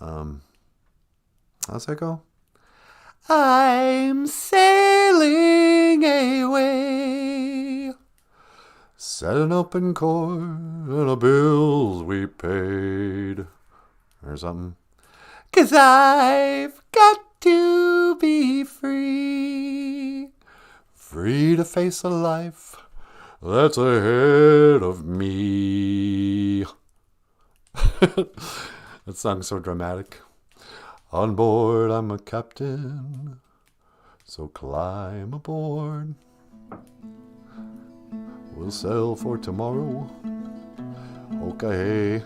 How's that go? I'm sailing away, set an open court and the bills we paid, or something. 'Cause I've got to be free, free to face a life that's ahead of me. That song's so dramatic. On board, I'm a captain, so climb aboard. We'll sail for tomorrow. Okay.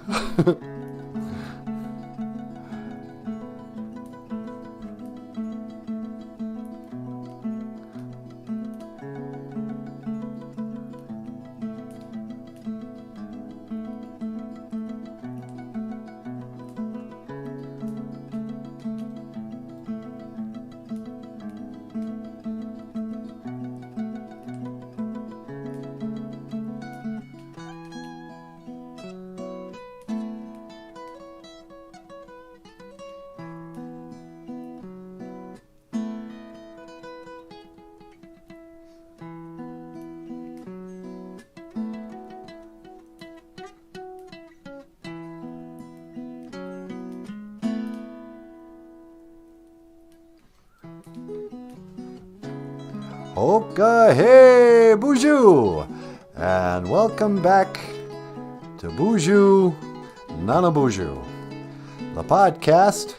OJIBERISH, and welcome back to Boozhoo Nanaboozhoo, the podcast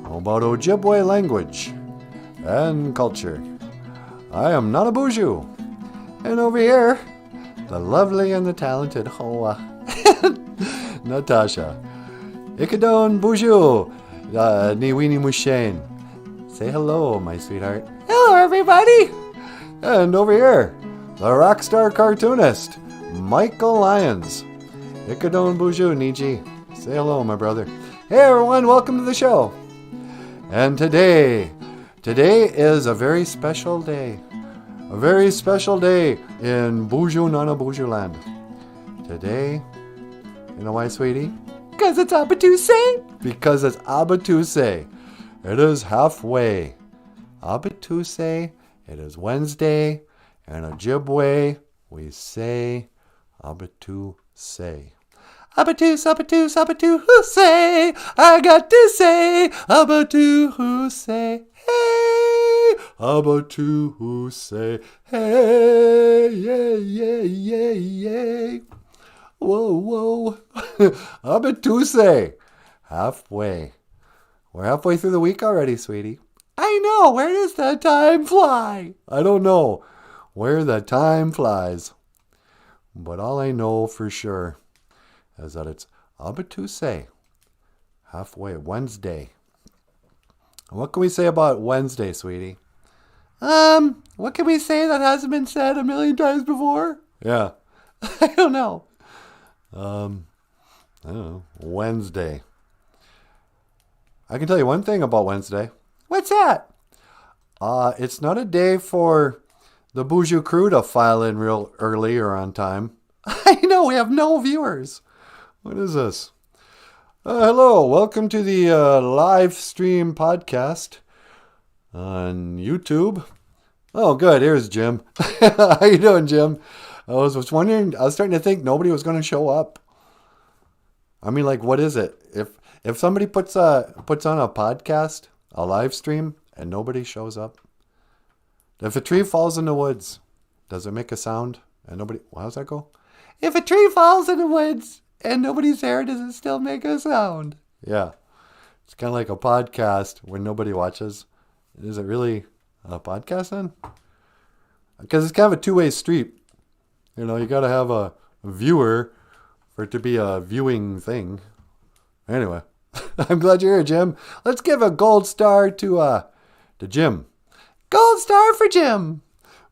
about Ojibwe language and culture. I am Nanaboozhoo, and over here, the lovely and the talented Hoa, Natasha. Ikadon Boozhoo, Niwini Mushain. Say hello, my sweetheart. Hello, everybody. And over here, the rock star cartoonist, Michael Lyons. Ikadon Boozhoo, Niji. Say hello, my brother. Hey, everyone, welcome to the show. And today is a very special day. A very special day in Boozhoo Nanaboozhoo land. Today, you know why, sweetie? Because it's Abattousé. Because it's Abattousé. It is halfway. Abattousé. It is Wednesday, and Ojibwe, we say Abattousé. Abattousé, I got to say, Abattousé, hey, Abattousé, hey, yay. Whoa, Abattousé, halfway. We're halfway through the week already, sweetie. I know, where does the time fly? I don't know where the time flies. But all I know for sure is that it's Abattousé, halfway, Wednesday. What can we say about Wednesday, sweetie? What can we say that hasn't been said a million times before? Yeah, I don't know. Wednesday. I can tell you one thing about Wednesday. What's that? It's not a day for the Boozhoo crew to file in real early or on time. I know, we have no viewers. What is this? Hello, welcome to the live stream podcast on YouTube. Oh, good, here's Jim. How you doing, Jim? I was wondering, I was starting to think nobody was going to show up. I mean, like, what is it? If somebody puts on a podcast, a live stream, and nobody shows up. If a tree falls in the woods, does it make a sound? And nobody, how's that go? If a tree falls in the woods and nobody's there, does it still make a sound? Yeah. It's kind of like a podcast when nobody watches. Is it really a podcast then? Because it's kind of a two-way street. You know, you got to have a viewer for it to be a viewing thing. Anyway. I'm glad you're here, Jim. Let's give a gold star to Jim. Gold star for Jim.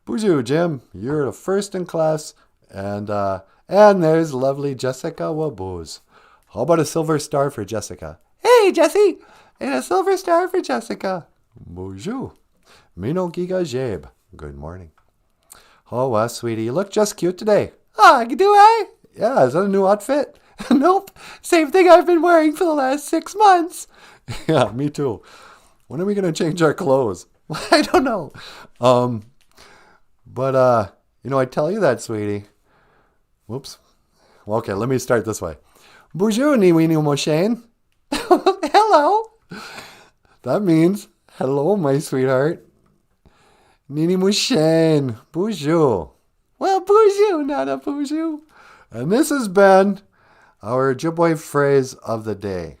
Boozhoo, Jim. You're the first in class. And there's lovely Jessica Waboos. How about a silver star for Jessica? Hey, Jessie. And a silver star for Jessica. Boozhoo. Mino Giga Jebe. Good morning. Oh, sweetie. You look just cute today. Ah, do I? Yeah, is that a new outfit? Nope. Same thing I've been wearing for the last 6 months. Yeah, me too. When are we going to change our clothes? I don't know. But I tell you that, sweetie. Whoops. Well, okay, let me start this way. Boozhoo Nanaboozhoo. Hello. That means, hello, my sweetheart. Nanaboozhoo. Boozhoo. Well, Boozhoo Nanaboozhoo. And this has been our Ojibwe phrase of the day.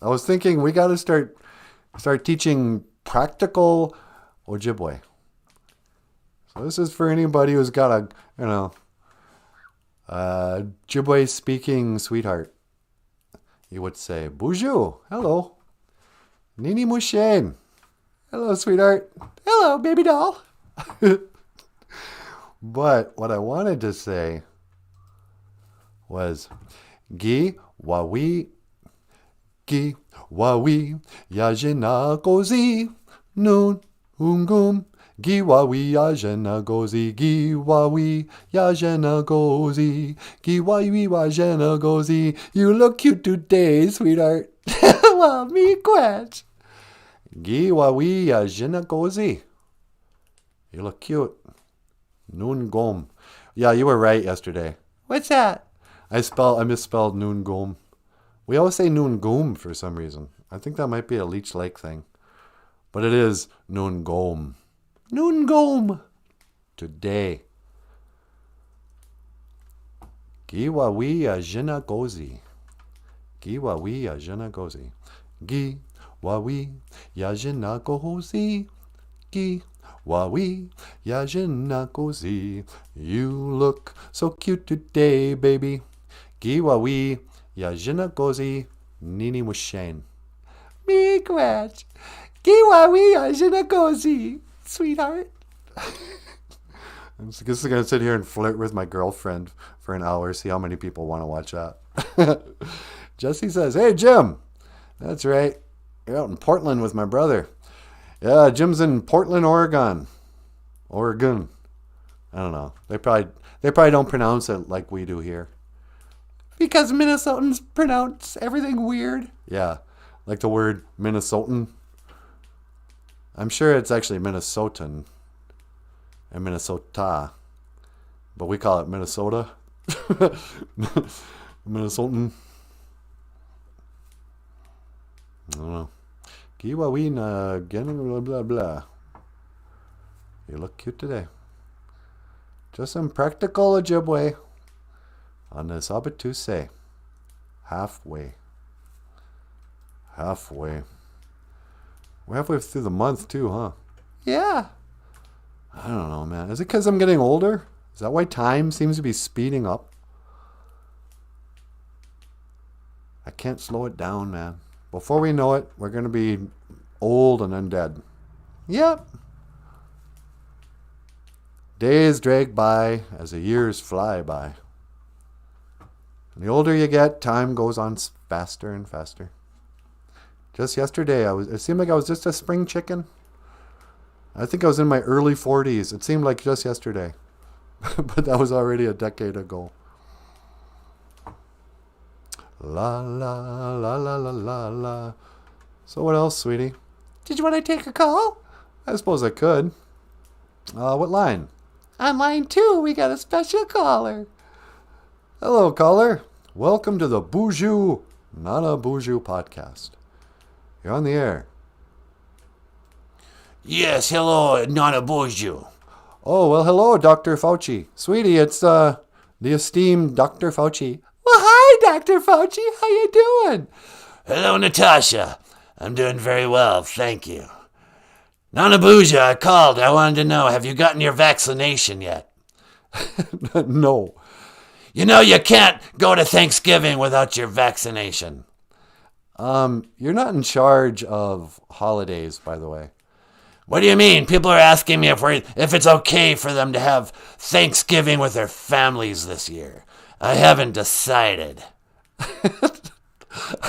I was thinking we got to start teaching practical Ojibwe. So this is for anybody who's got a Ojibwe speaking sweetheart. You would say, Boozhoo, hello. Nanaboozhoo. Hello, sweetheart. Hello, baby doll. But what I wanted to say was, Gi wawi yajina gozi nun ungum gi wawi yajina gozi gi wawi yajina gozi gi wawi yajina gozi. You look cute today, sweetheart. Well, me quench. Gi wawi yajina gozi. You look cute. Nun gom. Yeah, you were right yesterday. What's that? I misspelled noon gom. We always say noon gom for some reason. I think that might be a Leech Lake thing. But it is noon gom. Noon gom. Today. Giwawi ajina gozi. Giwawi ajina gozi. Giwawi yajina gozi. Giwawi yajina gozi. You look so cute today, baby. Giwawi yajina gozi Nanaboozhoo. Me quetch. Giwawi yajina gozi, sweetheart. I'm just going to sit here and flirt with my girlfriend for an hour, see how many people want to watch that. Jesse says, hey, Jim. That's right. You're out in Portland with my brother. Yeah, Jim's in Portland, Oregon. Oregon. I don't know. They probably don't pronounce it like we do here. Because Minnesotans pronounce everything weird. Yeah, like the word Minnesotan. I'm sure it's actually Minnesotan and Minnesota, but we call it Minnesota. Minnesotan. I don't know. Giwawina, again, blah, blah, blah. You look cute today. Just some practical Ojibwe on this Abatuse. Halfway. We're halfway through the month too, huh? Yeah. I don't know, man. Is it because I'm getting older? Is that why time seems to be speeding up? I can't slow it down, man. Before we know it, we're going to be old and undead. Yep. Days drag by as the years fly by. And the older you get, time goes on faster and faster. Just yesterday, it seemed like I was just a spring chicken. I think I was in my early 40s. It seemed like just yesterday. But that was already a decade ago. La la la la la la la. So what else, sweetie? Did you want to take a call? I suppose I could. What line? On line 2, we got a special caller. Hello, caller. Welcome to the Boozhoo Nanaboozhoo podcast. You're on the air. Yes, hello, Nanaboozhoo. Oh, well, hello, Dr. Fauci. Sweetie, it's the esteemed Dr. Fauci. Well, hi, Dr. Fauci. How you doing? Hello, Natasha. I'm doing very well, thank you. Nanaboozhoo, I called. I wanted to know, have you gotten your vaccination yet? No. You know you can't go to Thanksgiving without your vaccination. You're not in charge of holidays, by the way. What do you mean? People are asking me if it's okay for them to have Thanksgiving with their families this year. I haven't decided.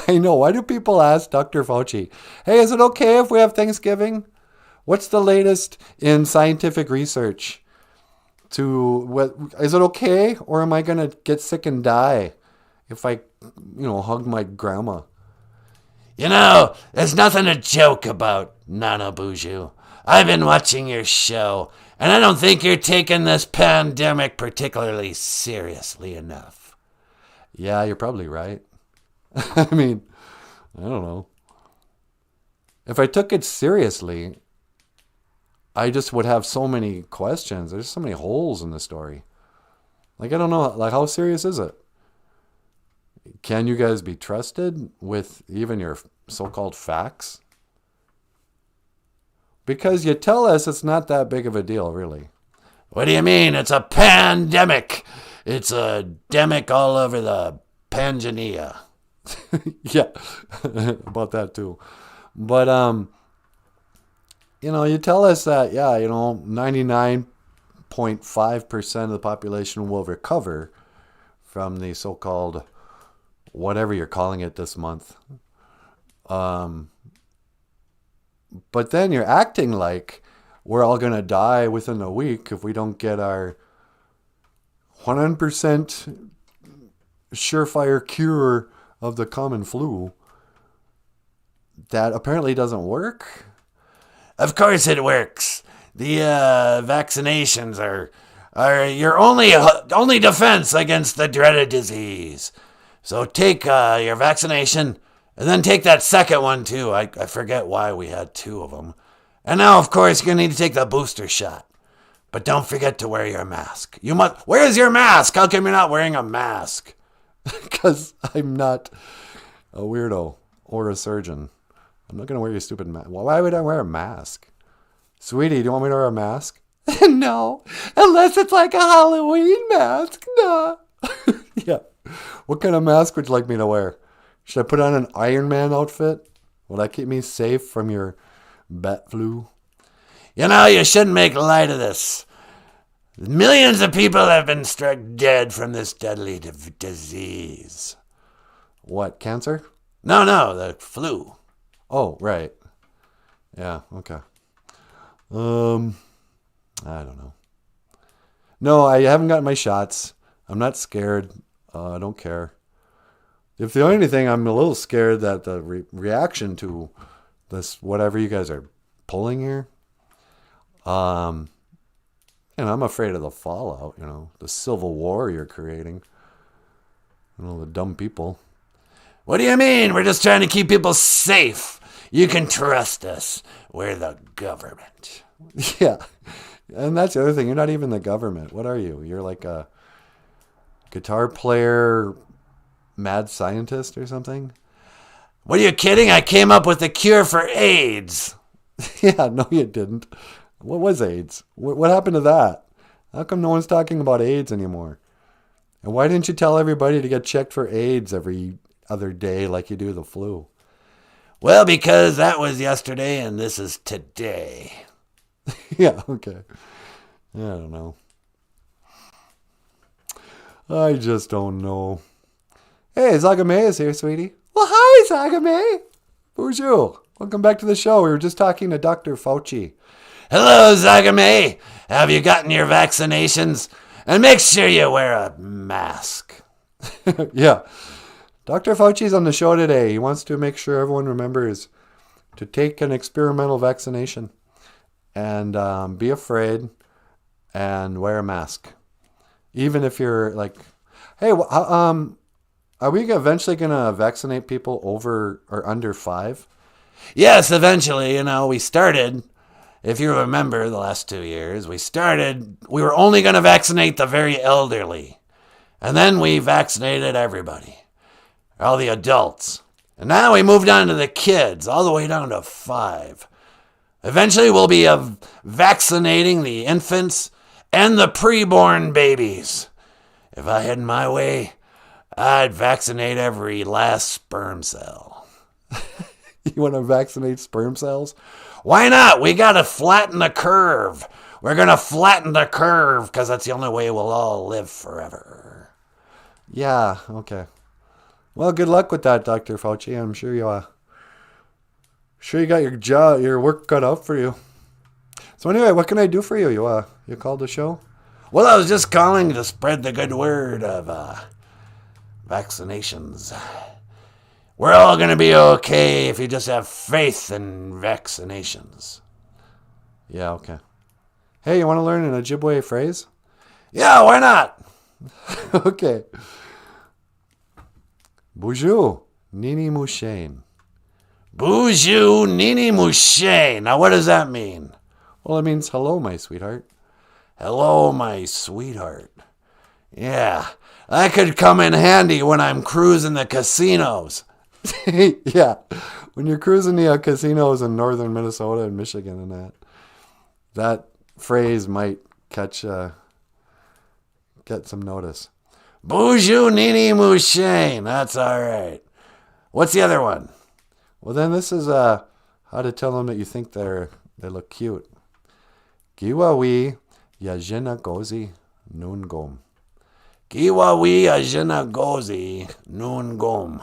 I know. Why do people ask Dr. Fauci, hey, is it okay if we have Thanksgiving? What's the latest in scientific research? Is it okay, or am I going to get sick and die if I, hug my grandma. There's nothing to joke about, Nanaboozhoo. I've been watching your show, and I don't think you're taking this pandemic particularly seriously enough. Yeah, you're probably right. I mean, I don't know. If I took it seriously, I just would have so many questions. There's so many holes in the story. Like, I don't know, like, how serious is it? Can you guys be trusted with even your so-called facts? Because you tell us it's not that big of a deal, really. What do you mean? It's a pandemic. It's a demic all over the Pangea. Yeah, about that too. But, you tell us that, 99.5% of the population will recover from the so-called whatever you're calling it this month. But then you're acting like we're all going to die within a week if we don't get our 100% surefire cure of the common flu. That apparently doesn't work. Of course it works. The vaccinations are your only defense against the dreaded disease. So take your vaccination, and then take that second one too. I forget why we had 2 of them. And now, of course, you're going to need to take the booster shot. But don't forget to wear your mask. Where's your mask? How come you're not wearing a mask? Because I'm not a weirdo or a surgeon. I'm not going to wear your stupid mask. Why would I wear a mask? Sweetie, do you want me to wear a mask? No, unless it's like a Halloween mask. No. Yeah. What kind of mask would you like me to wear? Should I put on an Iron Man outfit? Will that keep me safe from your bat flu? You shouldn't make light of this. Millions of people have been struck dead from this deadly disease. What, cancer? No, the flu. Oh, right. Yeah, okay. I don't know. No, I haven't gotten my shots. I'm not scared. I don't care. If the only thing, I'm a little scared that the reaction to this, whatever you guys are pulling here, I'm afraid of the fallout, the civil war you're creating. The dumb people. What do you mean? We're just trying to keep people safe. You can trust us. We're the government. Yeah. And that's the other thing. You're not even the government. What are you? You're like a guitar player, mad scientist or something? What, are you kidding? I came up with a cure for AIDS. Yeah, no, you didn't. What was AIDS? What happened to that? How come no one's talking about AIDS anymore? And why didn't you tell everybody to get checked for AIDS every other day like you do the flu? Well, because that was yesterday and this is today. Yeah, okay. I don't know. I just don't know. Hey, Zagame is here, sweetie. Well, hi, Zagame. Boozhoo. Welcome back to the show. We were just talking to Dr. Fauci. Hello, Zagame. Have you gotten your vaccinations? And make sure you wear a mask. Yeah. Dr. Fauci's on the show today. He wants to make sure everyone remembers to take an experimental vaccination and be afraid and wear a mask. Even if you're like, hey, are we eventually going to vaccinate people over or under 5? Yes, eventually. We started, if you remember the last 2 years, we were only going to vaccinate the very elderly. And then we vaccinated everybody, all the adults. And now we moved on to the kids, all the way down to 5. Eventually we'll be vaccinating the infants and the preborn babies. If I had my way, I'd vaccinate every last sperm cell. You want to vaccinate sperm cells? Why not? We got to flatten the curve. We're going to flatten the curve because that's the only way we'll all live forever. Yeah, okay. Well, good luck with that, Dr. Fauci. I'm sure you got your work cut out for you. So anyway, what can I do for you? You called the show? Well, I was just calling to spread the good word of vaccinations. We're all going to be okay if you just have faith in vaccinations. Yeah, okay. Hey, you want to learn an Ojibwe phrase? Yeah, why not? Okay. Boozhoo Nanaboozhoo. Boozhoo Nanaboozhoo. Now, what does that mean? Well, it means hello, my sweetheart. Hello, my sweetheart. Yeah, that could come in handy when I'm cruising the casinos. Yeah, when you're cruising the casinos in northern Minnesota and Michigan and that phrase might get some notice. Boozhoo Nanaboozhoo. That's all right. What's the other one? Well, then this is how to tell them that you think they look cute. Giwawi yajina gozi nungom. Giwawi yajina gozi nungom.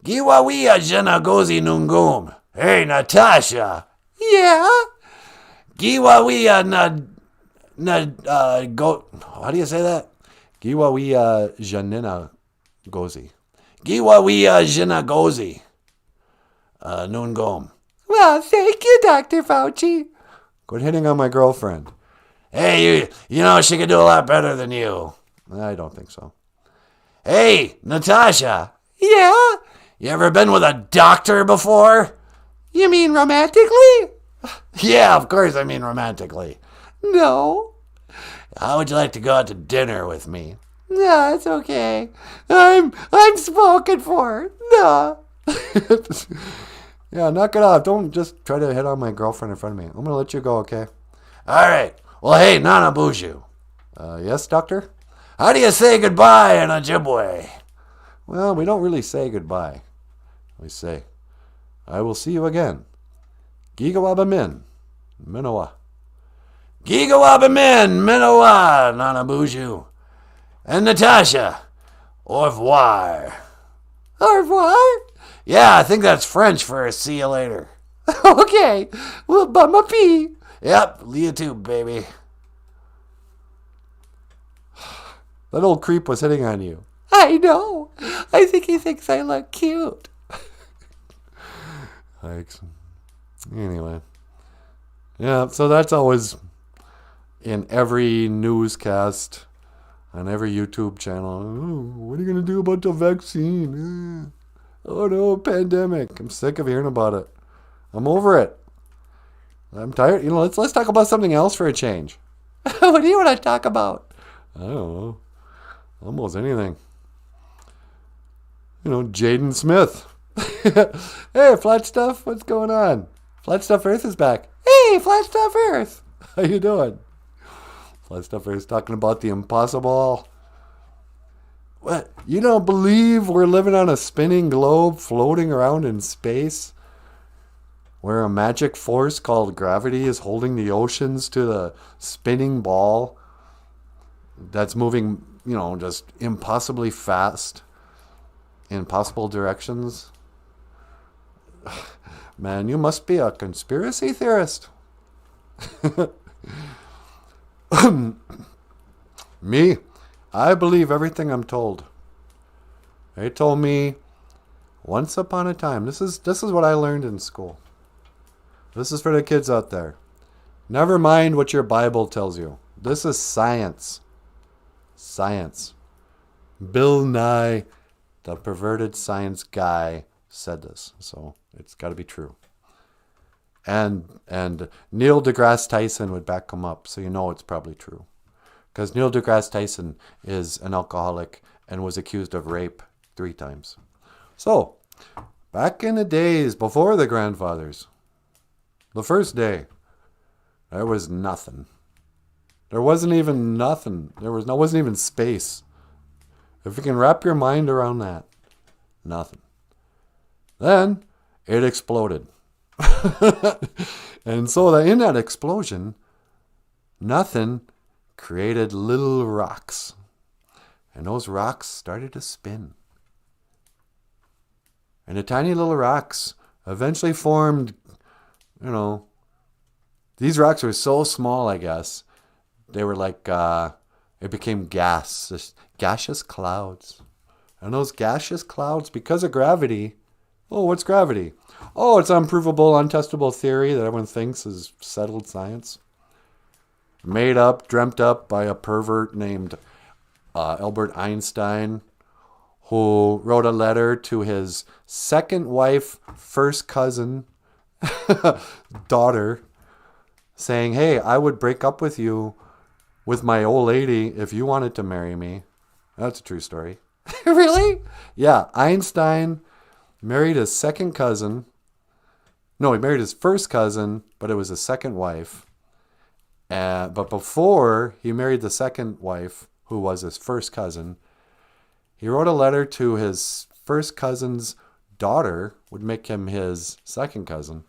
Giwawi yajina gozi nungom. Hey, Natasha. Yeah? Giwawi go. How do you say that? Giwawi janina gozi. Giwawi yajina gozi. Nungom. Well, thank you, Dr. Fauci. Quit hitting on my girlfriend. Hey, you know she could do a lot better than you. I don't think so. Hey, Natasha. Yeah? You ever been with a doctor before? You mean romantically? Yeah, of course I mean romantically. No. How would you like to go out to dinner with me? No, it's okay. I'm spoken for. No. Yeah, knock it off. Don't just try to hit on my girlfriend in front of me. I'm going to let you go, okay? All right. Well, hey, Nanaboozhoo. Yes, doctor? How do you say goodbye in Ojibwe? Well, we don't really say goodbye. We say, I will see you again. Gigawabamin, Minowa. Gigawabamin, Minowa, Nanaboozhoo. And Natasha, au revoir. Au revoir? Yeah, I think that's French for see you later. Okay, well, bum a pee. Yep, you too, baby. That old creep was hitting on you. I know. I think he thinks I look cute. Thanks. Anyway. Yeah, so that's always in every newscast, on every YouTube channel. Oh, what are you going to do about the vaccine? Oh no, pandemic. I'm sick of hearing about it. I'm over it. I'm tired. Let's talk about something else for a change. What do you want to talk about? I don't know. Almost anything. Jaden Smith. Hey, Flat Stuff, what's going on? Flat Stuff Earth is back. Hey, Flat Stuff Earth. How you doing? Flat Stuff Earth talking about the impossible. What? You don't believe we're living on a spinning globe floating around in space? Where a magic force called gravity is holding the oceans to the spinning ball that's moving, just impossibly fast in possible directions? Man, you must be a conspiracy theorist. Me, I believe everything I'm told. They told me once upon a time. This is what I learned in school. This is for the kids out there. Never mind what your Bible tells you. This is science. Science. Bill Nye, the perverted science guy, said this. So it's got to be true. And Neil deGrasse Tyson would back him up. So it's probably true. Because Neil deGrasse Tyson is an alcoholic and was accused of rape 3 times. So, back in the days before the grandfathers, the first day, there was nothing. There wasn't even nothing. Wasn't even space. If you can wrap your mind around that, nothing. Then it exploded. And so in that explosion, nothing created little rocks. And those rocks started to spin. And the tiny little rocks eventually formed, these rocks were so small, I guess. They were like, it became gas, just gaseous clouds. And those gaseous clouds, because of gravity. Oh, what's gravity? Oh, it's unprovable, untestable theory that everyone thinks is settled science. Made up, dreamt up by a pervert named Albert Einstein, who wrote a letter to his second wife, first cousin, daughter, saying, hey, I would break up with you with my old lady if you wanted to marry me. That's a true story. Really? Yeah, Einstein married his second cousin. No, he married his first cousin, but it was his second wife. But before he married the second wife, who was his first cousin, he wrote a letter to his first cousin's daughter, would make him his second cousin,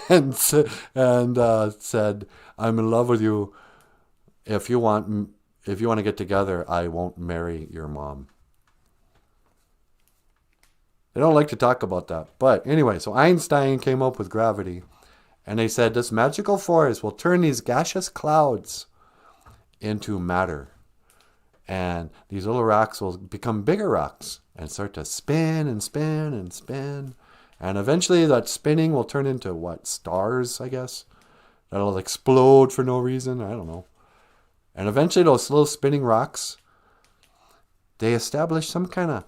and said, I'm in love with you. If you want to get together, I won't marry your mom. They don't like to talk about that. But anyway, so Einstein came up with gravity. And they said this magical force will turn these gaseous clouds into matter. And these little rocks will become bigger rocks and start to spin and spin and spin. And eventually that spinning will turn into what? Stars, I guess. That'll explode for no reason. I don't know. And eventually those little spinning rocks, they establish some kind of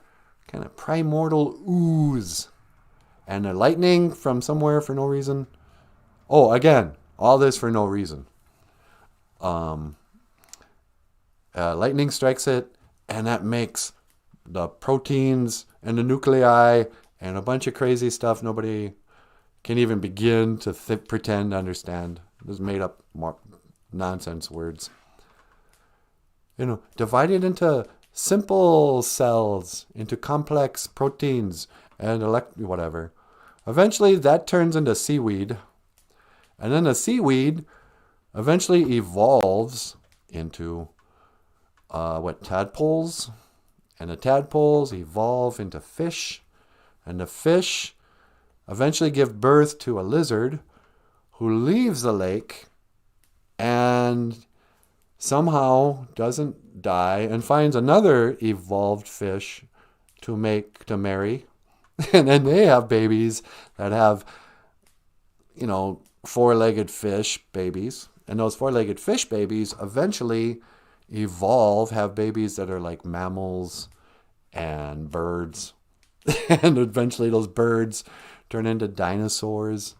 primordial ooze. And the lightning from somewhere for no reason. Oh, again, all this for no reason. Lightning strikes it, and that makes the proteins and the nuclei and a bunch of crazy stuff nobody can even begin to pretend to understand. Just made up nonsense words. Divided into simple cells, into complex proteins, and whatever. Eventually, that turns into seaweed. And then the seaweed eventually evolves into tadpoles. And the tadpoles evolve into fish. And the fish eventually give birth to a lizard who leaves the lake and somehow doesn't die and finds another evolved fish to marry. And then they have babies that have, four-legged fish babies. And those four-legged fish babies eventually have babies that are like mammals and birds. And eventually those birds turn into dinosaurs.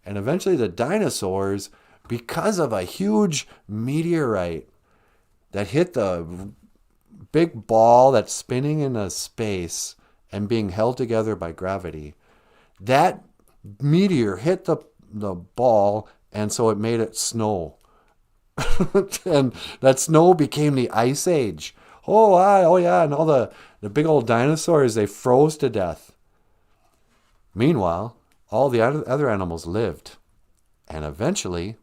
And eventually the dinosaurs, because of a huge meteorite that hit the big ball that's spinning in a space and being held together by gravity, that meteor hit the ball, and so it made it snow. And that snow became the Ice Age. Oh yeah, and all the big old dinosaurs, they froze to death. Meanwhile, all the other animals lived. And eventually,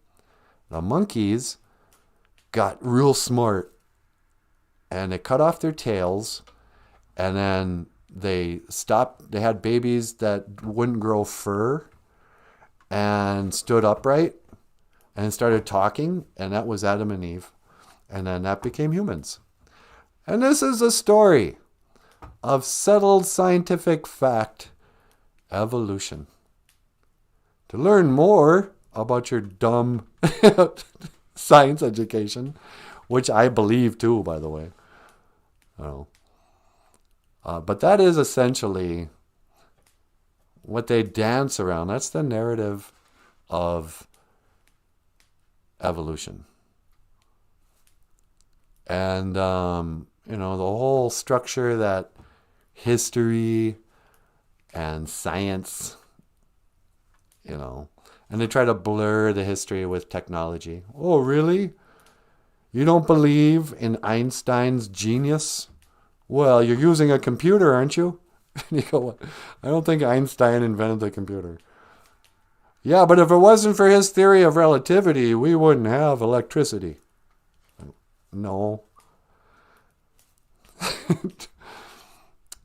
the monkeys got real smart. And they cut off their tails. And then they had babies that wouldn't grow fur. And stood upright. And started talking. And that was Adam and Eve. And then that became humans. And this is a story of settled scientific fact, evolution. To learn more about your dumb science education, which I believe too, by the way. But that is essentially what they dance around. That's the narrative of evolution. And, the whole structure that history and science, and they try to blur the history with technology. Oh, really? You don't believe in Einstein's genius? Well, you're using a computer, aren't you? And you go, I don't think Einstein invented the computer. Yeah, but if it wasn't for his theory of relativity, we wouldn't have electricity. No.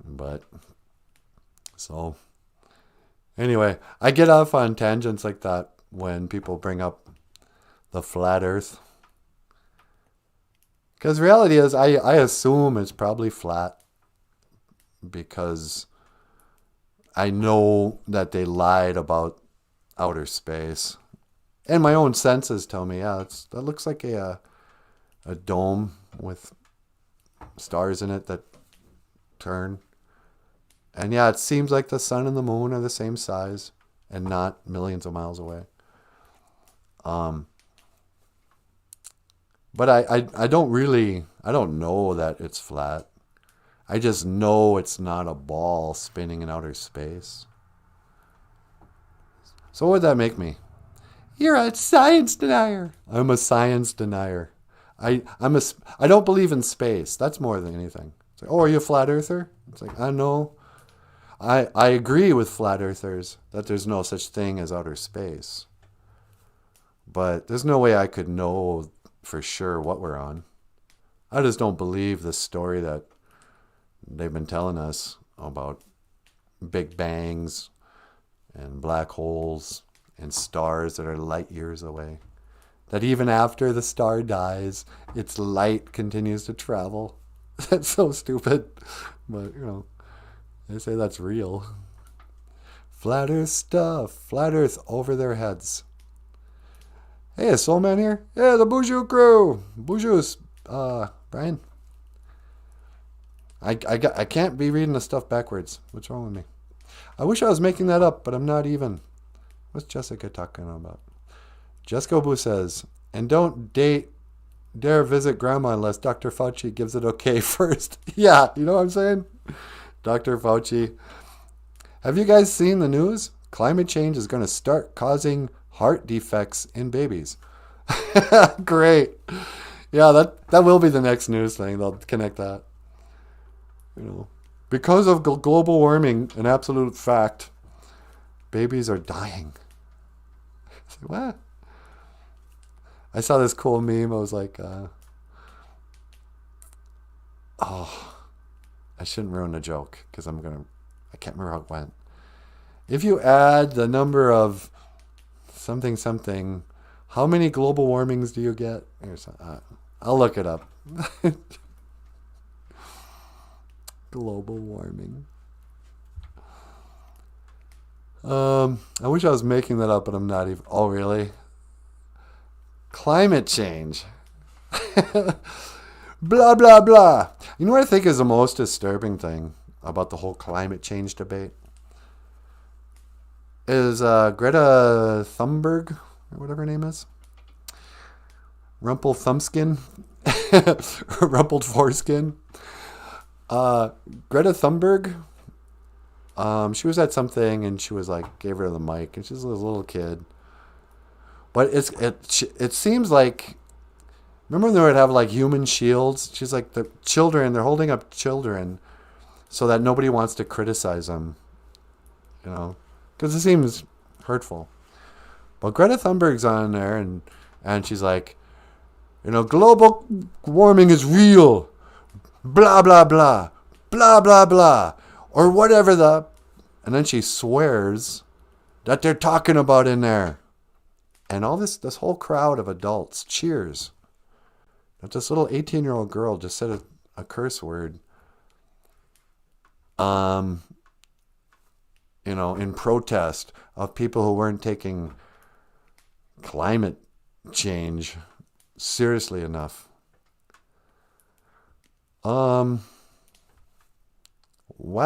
But, so, anyway, I get off on tangents like that when people bring up the flat earth. Because reality is, I assume it's probably flat. because I know that they lied about outer space. And my own senses tell me, yeah, that looks like a dome with stars in it that turn. And yeah, it seems like the sun and the moon are the same size and not millions of miles away. But I don't know that it's flat. I just know it's not a ball spinning in outer space. So what would that make me? You're a science denier. I'm a science denier. I don't believe in space. That's more than anything. It's like, oh, are you a flat earther? It's like, I know. I agree with flat earthers that there's no such thing as outer space. But there's no way I could know for sure what we're on. I just don't believe the story that they've been telling us about big bangs and black holes and stars that are light years away. That even after the star dies, its light continues to travel. That's so stupid. But, they say that's real. Flat Earth stuff. Flat Earth over their heads. Hey, is Soul Man here? Yeah, the Boozhoo crew. Boozhoo's, Brian. I can't be reading the stuff backwards. What's wrong with me? I wish I was making that up, but I'm not even. What's Jessica talking about? Jessica Boo says, and don't dare visit grandma unless Dr. Fauci gives it okay first. Yeah, you know what I'm saying? Dr. Fauci. Have you guys seen the news? Climate change is going to start causing heart defects in babies. Great. Yeah, that will be the next news thing. They'll connect that. Because of global warming, an absolute fact, babies are dying. What? I saw this cool meme. I was like, I shouldn't ruin the joke because I can't remember how it went. If you add the number of something, how many global warmings do you get? I'll look it up. Global warming. I wish I was making that up, but I'm not even. Oh, really? Climate change. Blah, blah, blah. You know what I think is the most disturbing thing about the whole climate change debate? Is Greta Thunberg, or whatever her name is? Rumpled Thumbskin? Rumpled Foreskin? Greta Thunberg, she was at something and she was like, gave her the mic and she's a little kid. But it seems like, remember when they would have like human shields? She's like, the children, they're holding up children so that nobody wants to criticize them, because it seems hurtful. But Greta Thunberg's on there and she's like, global warming is real. Blah, blah, blah. Blah, blah, blah. Or whatever and then she swears that they're talking about in there. And all this whole crowd of adults cheers that this little 18-year-old girl just said a curse word. In protest of people who weren't taking climate change seriously enough. Why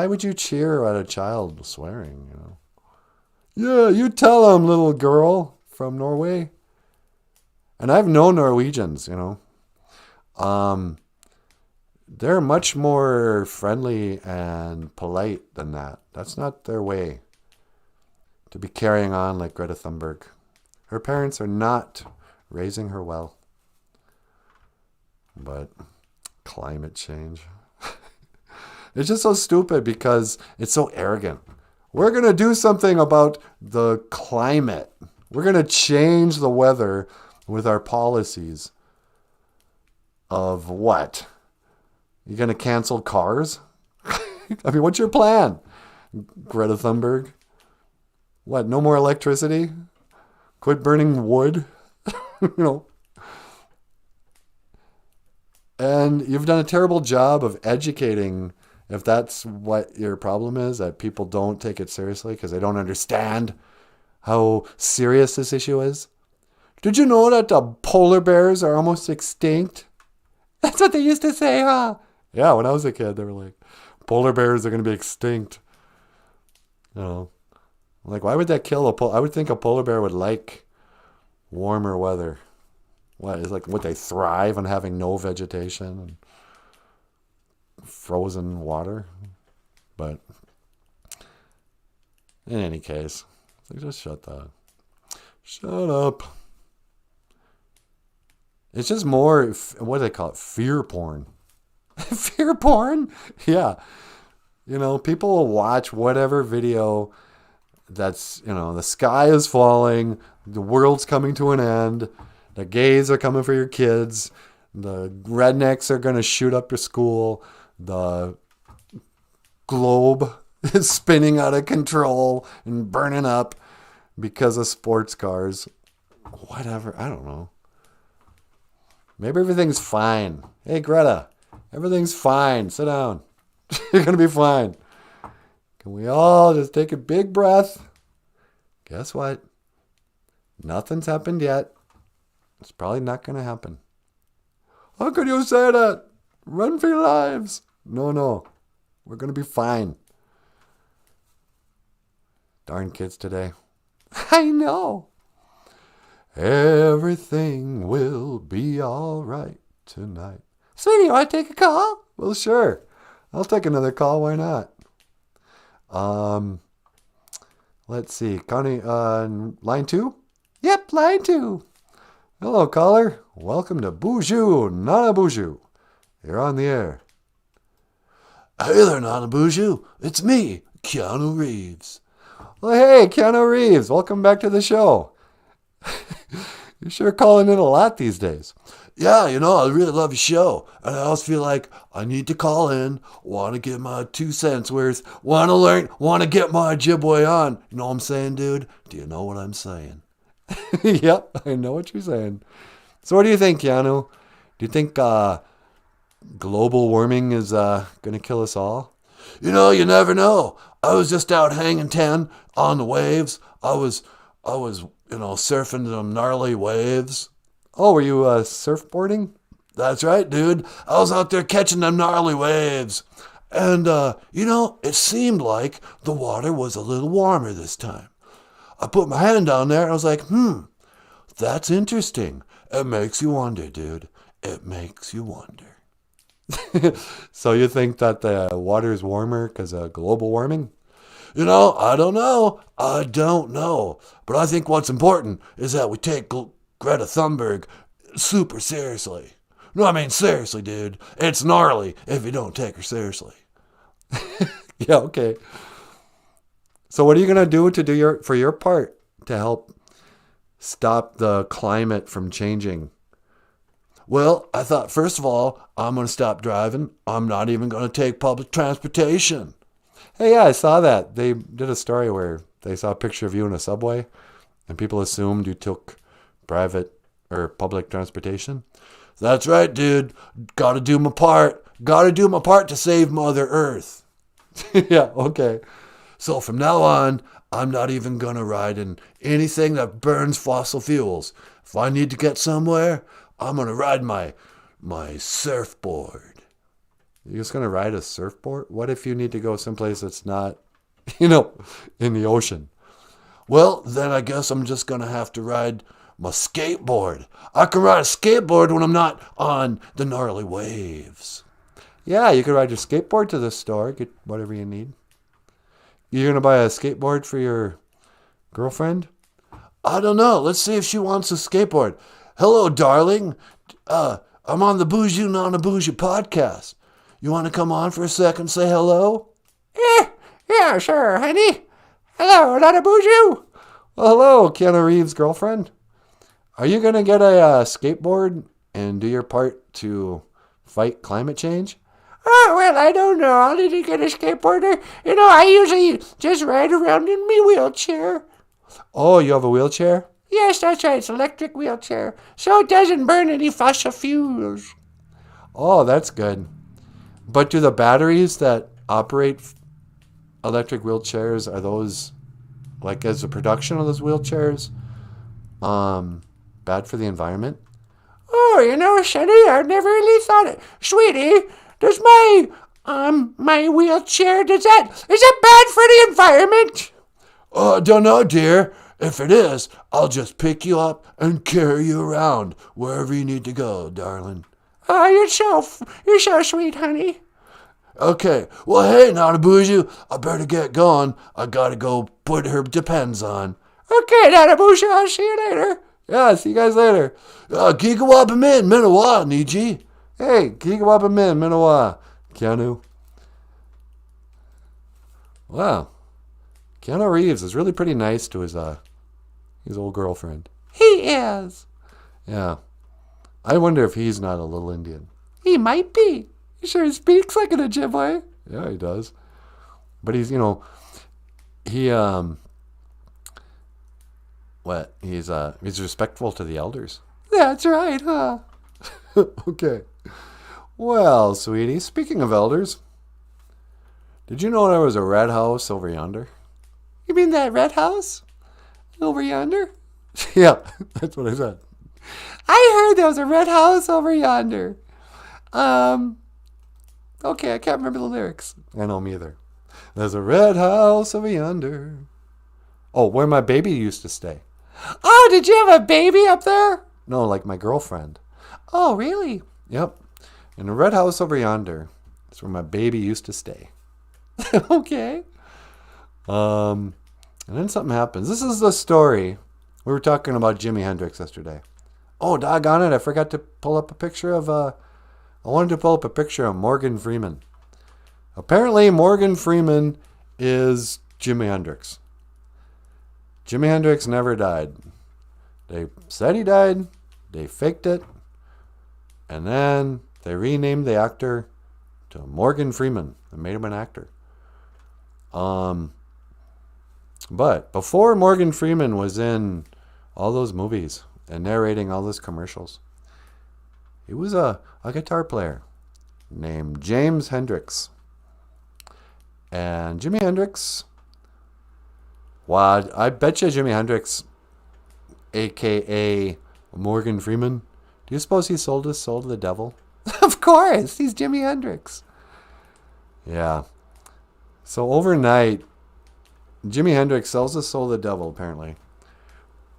would you cheer at a child swearing, Yeah, you tell him, little girl from Norway. And I've known Norwegians, they're much more friendly and polite than that. That's not their way to be carrying on like Greta Thunberg. Her parents are not raising her well. But climate change. It's just so stupid because it's so arrogant. We're going to do something about the climate. We're going to change the weather with our policies. Of what? You going to cancel cars? I mean, what's your plan? Greta Thunberg? What, no more electricity? Quit burning wood? And you've done a terrible job of educating If that's what your problem is, that people don't take it seriously because they don't understand how serious this issue is. Did you know that the polar bears are almost extinct? That's what they used to say, huh? Yeah, when I was a kid, they were like, polar bears are going to be extinct. You know, like, why would that kill a polar? I would think a polar bear would like warmer weather. What is like? Would they thrive on having no vegetation and frozen water? But in any case, like, just shut up. It's just more, what do they call it? Fear porn. Fear porn? Yeah. You know, people will watch whatever video that's, you know, the sky is falling, the world's coming to an end, the gays are coming for your kids, the rednecks are going to shoot up your school, the globe is spinning out of control and burning up because of sports cars. Whatever. I don't know. Maybe everything's fine. Hey, Greta, everything's fine. Sit down. You're going to be fine. Can we all just take a big breath? Guess what? Nothing's happened yet. It's probably not going to happen. How could you say that? Run for your lives. No. We're going to be fine. Darn kids today. I know. Everything will be all right tonight. Sweetie, you want to take a call? Well, sure. I'll take another call. Why not? Let's see. Connie, line 2? Yep, line 2. Hello, caller. Welcome to Boozhoo Nanaboozhoo. You're on the air. Hey there, Nanaboozhoo. It's me, Keanu Reeves. Well, hey, Keanu Reeves. Welcome back to the show. You're sure calling in a lot these days. Yeah, you know, I really love your show. And I always feel like I need to call in, want to get my 2 cents worth, want to learn, want to get my Ojibwe on. You know what I'm saying, dude? Do you know what I'm saying? Yep, I know what you're saying. So what do you think, Keanu? Do you think global warming is going to kill us all? You know, you never know. I was just out hanging 10 on the waves. I was, you know, surfing them gnarly waves. Oh, were you surfboarding? That's right, dude. I was out there catching them gnarly waves. And, you know, it seemed like the water was a little warmer this time. I put my hand down there and I was like, that's interesting. It makes you wonder, dude. It makes you wonder. So you think that the water is warmer because of global warming? You know, I don't know. But I think what's important is that we take Greta Thunberg super seriously. No, I mean, seriously, dude. It's gnarly if you don't take her seriously. Yeah, okay. So what are you going to do for your part to help stop the climate from changing? Well, I thought, first of all, I'm going to stop driving. I'm not even going to take public transportation. Hey, yeah, I saw that. They did a story where they saw a picture of you in a subway, and people assumed you took private or public transportation. That's right, dude. Got to do my part. Got to do my part to save Mother Earth. Yeah, okay. So from now on, I'm not even going to ride in anything that burns fossil fuels. If I need to get somewhere, I'm going to ride my surfboard. You're just going to ride a surfboard? What if you need to go someplace that's not, in the ocean? Well, then I guess I'm just going to have to ride my skateboard. I can ride a skateboard when I'm not on the gnarly waves. Yeah, you could ride your skateboard to the store, get whatever you need. You're going to buy a skateboard for your girlfriend? I don't know. Let's see if she wants a skateboard. Hello, darling. I'm on the Boozhoo Nanaboozhoo podcast. You want to come on for a second and say hello? Yeah, sure, honey. Hello, Nanaboozhoo. Well, hello, Keanu Reeves' girlfriend. Are you going to get a skateboard and do your part to fight climate change? Oh, well, I don't know. I'll need to get a skateboarder. I usually just ride around in my wheelchair. Oh, you have a wheelchair? Yes, that's right. It's an electric wheelchair. So it doesn't burn any fossil fuels. Oh, that's good. But do the batteries that operate electric wheelchairs, are those, like, as the production of those wheelchairs, bad for the environment? Oh, Sonny, I never really thought it. Sweetie, does my wheelchair, is that bad for the environment? Don't know, dear. If it is, I'll just pick you up and carry you around wherever you need to go, darling. Oh, you're so sweet, honey. Okay, well, hey, Nanaboozhoo, I better get going. I gotta go put her depends on. Okay, Nanaboozhoo, I'll see you later. Yeah, see you guys later. Gigawabamin, Minawa, Niji. Hey, Gigawabamin, Minawa, Keanu. Wow. Keanu Reeves is really pretty nice to his old girlfriend. He is. Yeah. I wonder if he's not a little Indian. He might be. He sure speaks like an Ojibwe. Yeah, he does. But he's, he's respectful to the elders. That's right, huh? Okay. Well, sweetie, speaking of elders, did you know there was a red house over yonder? You mean that red house? Over yonder? Yeah, that's what I said. I heard there was a red house over yonder. Okay, I can't remember the lyrics. I know, me either. There's a red house over yonder. Oh, where my baby used to stay. Oh, did you have a baby up there? No, like my girlfriend. Oh, really? Yep. In the red house over yonder. That's where my baby used to stay. Okay. And then something happens. This is the story. We were talking about Jimi Hendrix yesterday. Oh, doggone it. I forgot to pull up a picture of, I wanted to pull up a picture of Morgan Freeman. Apparently, Morgan Freeman is Jimi Hendrix. Jimi Hendrix never died. They said he died. They faked it. And then they renamed the actor to Morgan Freeman and made him an actor. But before Morgan Freeman was in all those movies and narrating all those commercials, he was a guitar player named James Hendrix. And Jimi Hendrix, wow, I bet you Jimi Hendrix, a.k.a. Morgan Freeman, do you suppose he sold his soul to the devil? Of course, he's Jimi Hendrix. Yeah. So overnight, Jimi Hendrix sells his soul to the devil, apparently.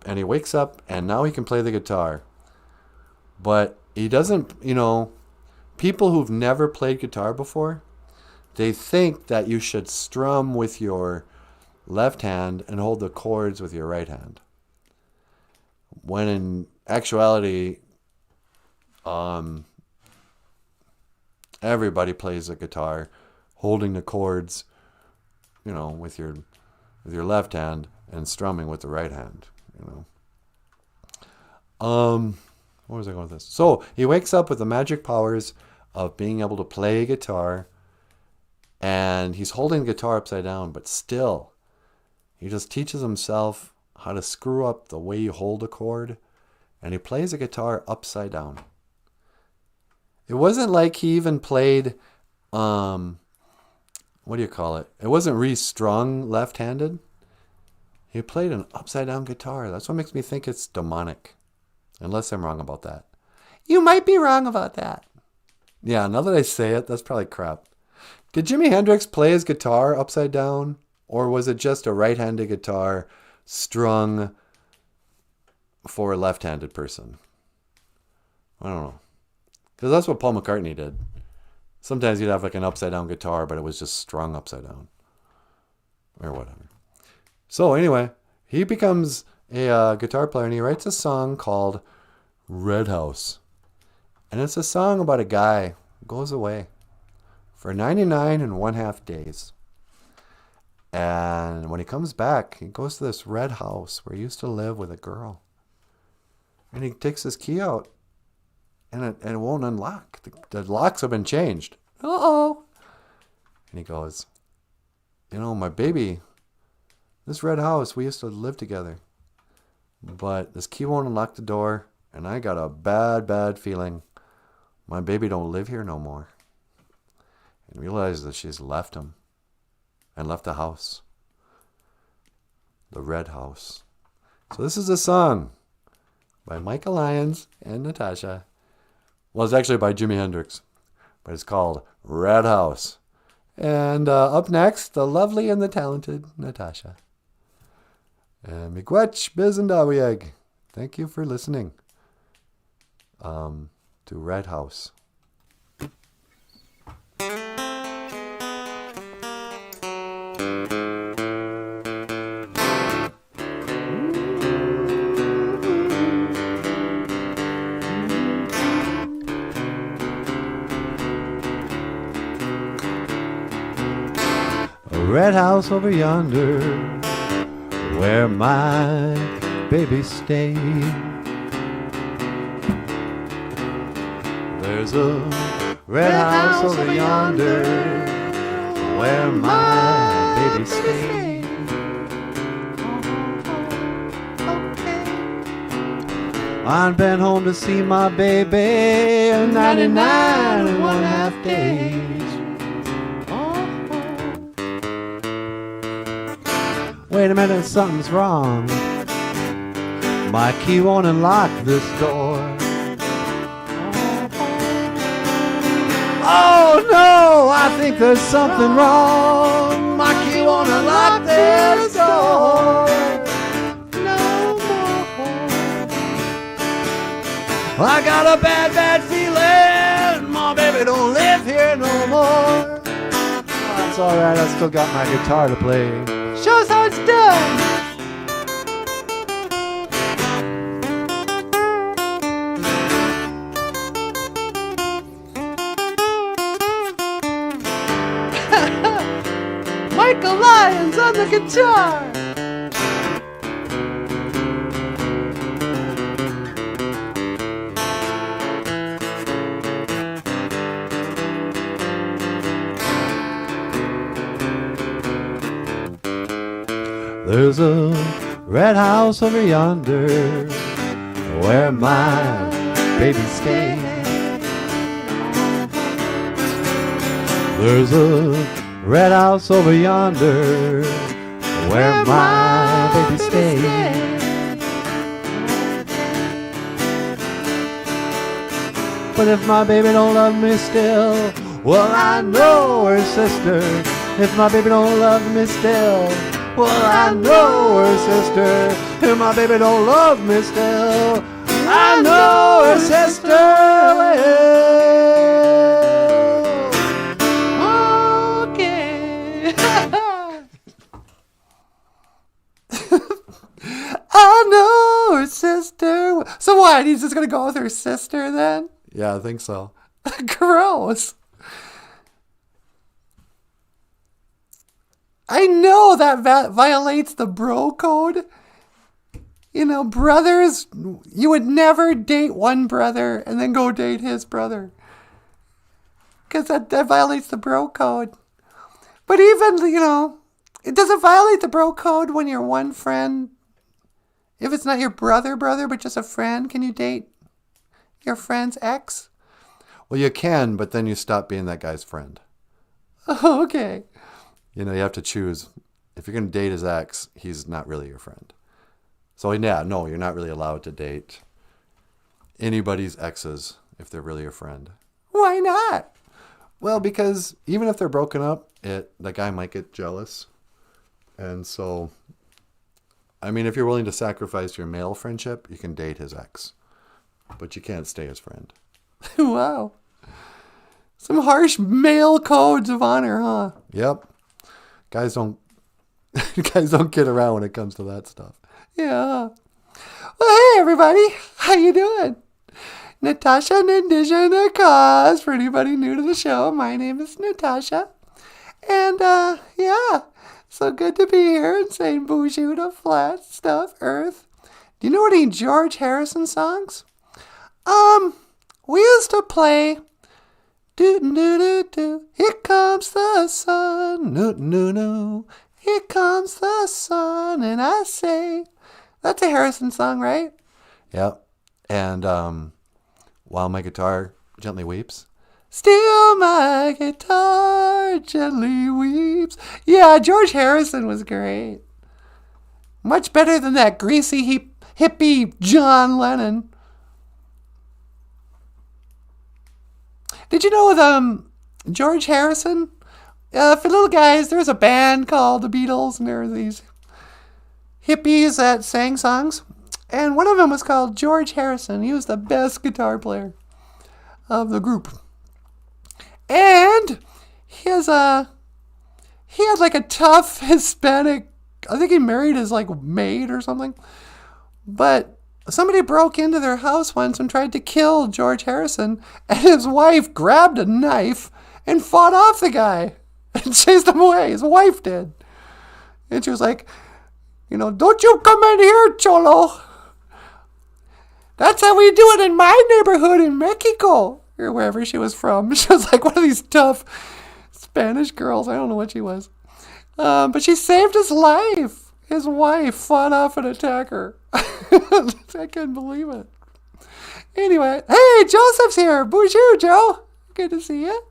And he wakes up, and now he can play the guitar. But he doesn't, people who've never played guitar before, they think that you should strum with your left hand and hold the chords with your right hand. When in actuality, everybody plays the guitar holding the chords, with your left hand and strumming with the right hand, Where was I going with this? So he wakes up with the magic powers of being able to play guitar, and he's holding the guitar upside down, but still, he just teaches himself how to screw up the way you hold a chord, and he plays the guitar upside down. It wasn't like he even played, what do you call it? It wasn't restrung left-handed. He played an upside-down guitar. That's what makes me think it's demonic. Unless I'm wrong about that. You might be wrong about that. Yeah, now that I say it, that's probably crap. Did Jimi Hendrix play his guitar upside down? Or was it just a right-handed guitar strung for a left-handed person? I don't know. Because that's what Paul McCartney did. Sometimes you'd have like an upside-down guitar, but it was just strung upside down. Or whatever. So anyway, he becomes a guitar player, and he writes a song called Red House. And it's a song about a guy who goes away for 99 and 1/2 days. And when he comes back, he goes to this red house where he used to live with a girl. And he takes his key out, and it won't unlock. The locks have been changed. Uh-oh. And he goes, my baby, this red house, we used to live together. But this key won't unlock the door, and I got a bad, bad feeling my baby don't live here no more. and realizes that she's left him and left the house. The red house. So this is a song by Michael Lyons and Natasha. Well, it's actually by Jimi Hendrix, but it's called Red House. And up next, the lovely and the talented Natasha. And miigwech bizendawiyeg. Thank you for listening to Red House. Red house over yonder, where my baby stayed. There's a red house over yonder, where my baby stayed. I've been home to see my baby 99 and 1/2 days. Wait a minute, something's wrong. My key won't unlock this door. Oh no, I think there's something wrong. My key won't unlock this door. No more. I got a bad feeling. My baby don't live here no more. Oh, that's alright, I still got my guitar to play. Show us how it's done! Michael Lyons on the guitar! There's a red house over yonder, where my baby stays. There's a red house over yonder, where my baby stays. But if my baby don't love me still, well, I know her sister. If my baby don't love me still, well, I know her sister. If my baby don't love me still, I know her sister will. Okay. I know her sister. So what? He's just going to go with her sister then? Yeah, I think so. Gross. I know that violates the bro code. You know, brothers, you would never date one brother and then go date his brother. Because that violates the bro code. But even, you know, it doesn't violate the bro code when you're one friend. If it's not your brother, but just a friend, can you date your friend's ex? Well, you can, but then you stop being that guy's friend. Oh, okay. You know, you have to choose. If you're going to date his ex, he's not really your friend. So, yeah, no, you're not really allowed to date anybody's exes if they're really your friend. Why not? Well, because even if they're broken up, the guy might get jealous. And so, I mean, if you're willing to sacrifice your male friendship, you can date his ex. But you can't stay his friend. Wow. Some harsh male codes of honor, huh? Yep. Guys don't get around when it comes to that stuff. Yeah. Well, hey, everybody. How you doing? Natasha Nandisha Nakas. For anybody new to the show, my name is Natasha. And, yeah. So good to be here and saying Boozhoo to flat stuff, earth. Do you know any George Harrison songs? We used to play do-do-do-do, here comes the sun, no-no-no, here comes the sun, and I say, that's a Harrison song, right? Yep. And While My Guitar Gently Weeps, Still my guitar gently weeps. Yeah, George Harrison was great. Much better than that greasy hippie John Lennon. Did you know George Harrison? For little guys, there was a band called the Beatles, and there were these hippies that sang songs. And one of them was called George Harrison. He was the best guitar player of the group. And he had like a tough Hispanic, I think he married his like maid or something. But somebody broke into their house once and tried to kill George Harrison, and his wife grabbed a knife and fought off the guy and chased him away. His wife did. And she was like, don't you come in here, Cholo. That's how we do it in my neighborhood in Mexico, or wherever she was from. She was like one of these tough Spanish girls. I don't know what she was. But she saved his life. His wife fought off an attacker. I couldn't believe it. Anyway, hey, Joseph's here. Boozhoo, Joe. Good to see you.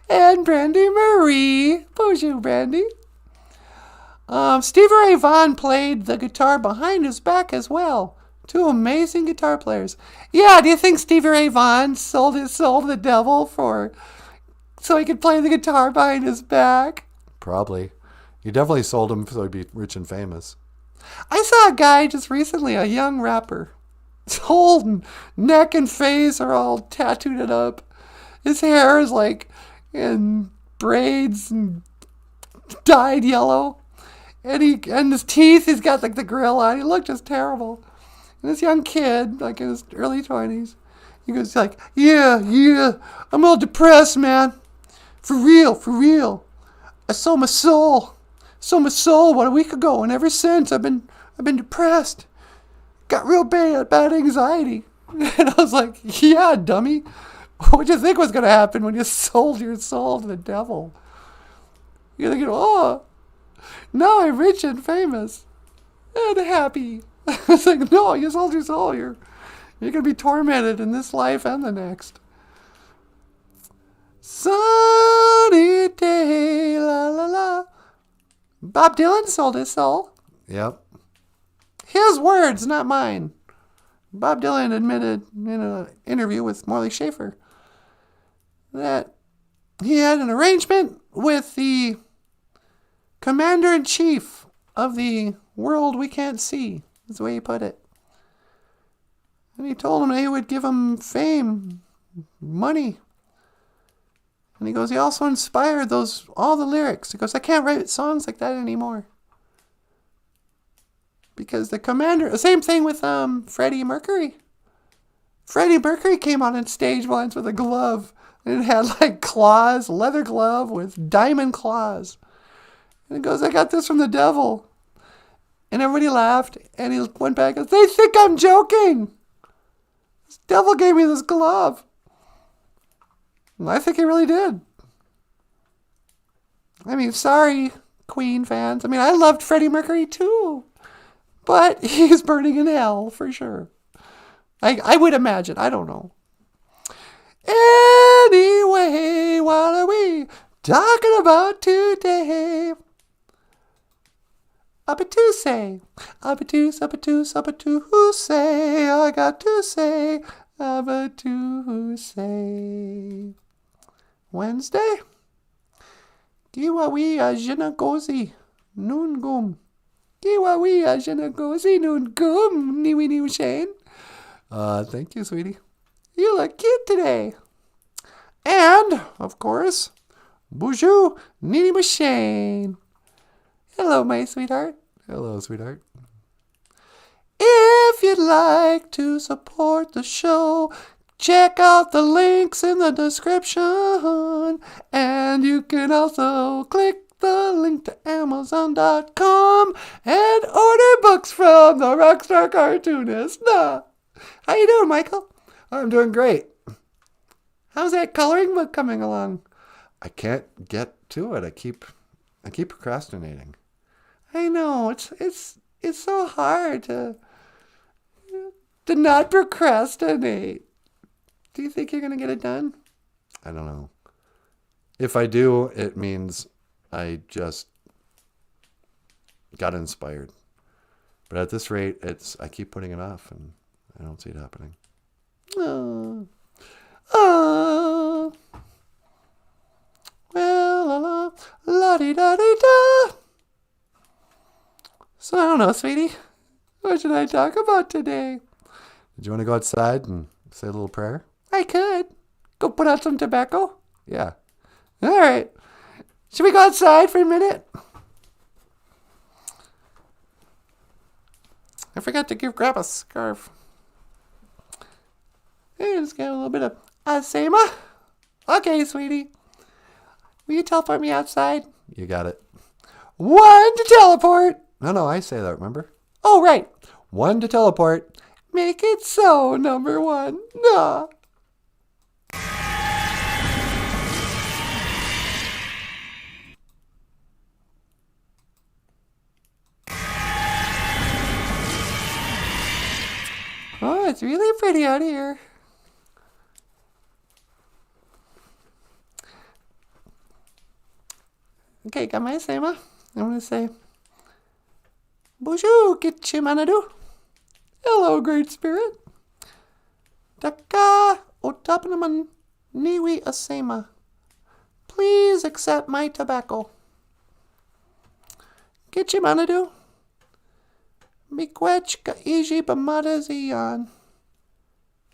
And Brandy Marie. Boozhoo, Brandy. Stevie Ray Vaughan played the guitar behind his back as well. Two amazing guitar players. Yeah, do you think Stevie Ray Vaughan sold his soul to the devil so he could play the guitar behind his back? Probably. He definitely sold him so he'd be rich and famous. I saw a guy just recently, a young rapper. His whole neck and face are all tattooed up. His hair is like in braids and dyed yellow. And his teeth, he's got like the grill on. He looked just terrible. And this young kid, like in his early 20s, he goes like, yeah, I'm all depressed, man. For real. I sold my soul about a week ago, and ever since I've been depressed. Got real bad anxiety. And I was like, yeah, dummy. What do you think was going to happen when you sold your soul to the devil? You're thinking, oh, now I'm rich and famous and happy. I was like, no, you sold your soul. You're going to be tormented in this life and the next. Sunny day, la la la. Bob Dylan sold his soul. Yep. His words, not mine. Bob Dylan admitted in an interview with Morley Schaefer that he had an arrangement with the commander-in-chief of the world we can't see, is the way he put it. And he told him that he would give him fame, money. And he goes, he also inspired all the lyrics. He goes, I can't write songs like that anymore. Because the same thing with Freddie Mercury. Freddie Mercury came on stage once with a glove. And it had like claws, leather glove with diamond claws. And he goes, I got this from the devil. And everybody laughed. And he went back and said, they think I'm joking. This devil gave me this glove. And I think he really did. I mean, sorry, Queen fans. I mean, I loved Freddie Mercury too. But he's burning in hell for sure. I would imagine. I don't know. Anyway, what are we talking about today? I got to say, I got to say. Wednesday? Kiwawi ajinagozi noon gum. Kiwawi ajinagozi noon gum. Niwi niw Shane. Thank you, sweetie. You look cute today. And, of course, Boozhoo Nanaboozhoo. Hello, my sweetheart. Hello, sweetheart. If you'd like to support the show, check out the links in the description. And you can also click the link to Amazon.com and order books from the Rockstar Cartoonist. Nah. How you doing, Michael? I'm doing great. How's that coloring book coming along? I can't get to it. I keep procrastinating. I know. It's so hard to not procrastinate. Do you think you're going to get it done? I don't know. If I do, it means I just got inspired. But at this rate, I keep putting it off, and I don't see it happening. Well, la-di-da-di-da. So I don't know, sweetie. What should I talk about today? Did you want to go outside and say a little prayer? I could. Go put out some tobacco? Yeah. All right. Should we go outside for a minute? I forgot to grab a scarf. Hey, just got a little bit of asema. Okay, sweetie. Will you teleport me outside? You got it. 1 to teleport. No, I say that, remember? Oh, right. 1 to teleport. Make it so, number 1. Nah. Oh, it's really pretty out here. Okay, got my sema. I'm going to say, Boozhoo Nanaboozhoo. Hello, Great Spirit. Taka otapanaman niwi asema. Please accept my tobacco. Gichimanadu. Miigwech kaiji bamada ziyan.